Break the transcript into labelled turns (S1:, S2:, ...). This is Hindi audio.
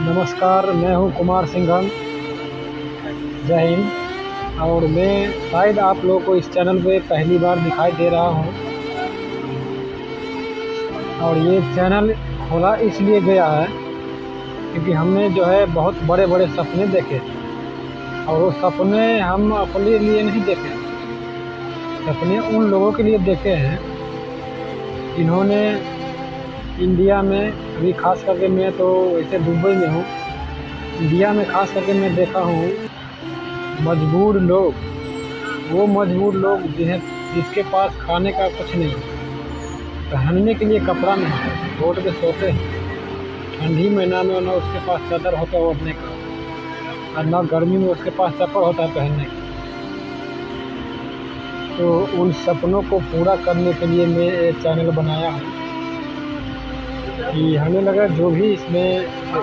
S1: नमस्कार, मैं हूँ कुमार सिंघम। जय हिंद। और मैं शायद आप लोगों को इस चैनल पे पहली बार दिखाई दे रहा हूँ। और ये चैनल खोला इसलिए गया है क्योंकि हमने जो है बहुत बड़े बड़े सपने देखे, और वो सपने हम अपने लिए नहीं देखे, सपने उन लोगों के लिए देखे हैं जिन्होंने इंडिया में, अभी खास करके मैं तो वैसे दुबई में हूँ, इंडिया में खास करके मैं देखा हूँ मजबूर लोग, वो मजबूर लोग जिसके पास खाने का कुछ नहीं, पहनने के लिए कपड़ा नहीं, रोड पे सोते हैं, ठंडी महीना में ना उसके पास चादर होता है ओढ़ने का, और ना गर्मी में उसके पास चप्पल होता है पहनने का। तो उन सपनों को पूरा करने के लिए मैं ये चैनल बनाया हूँ कि हमें लगा जो भी इसमें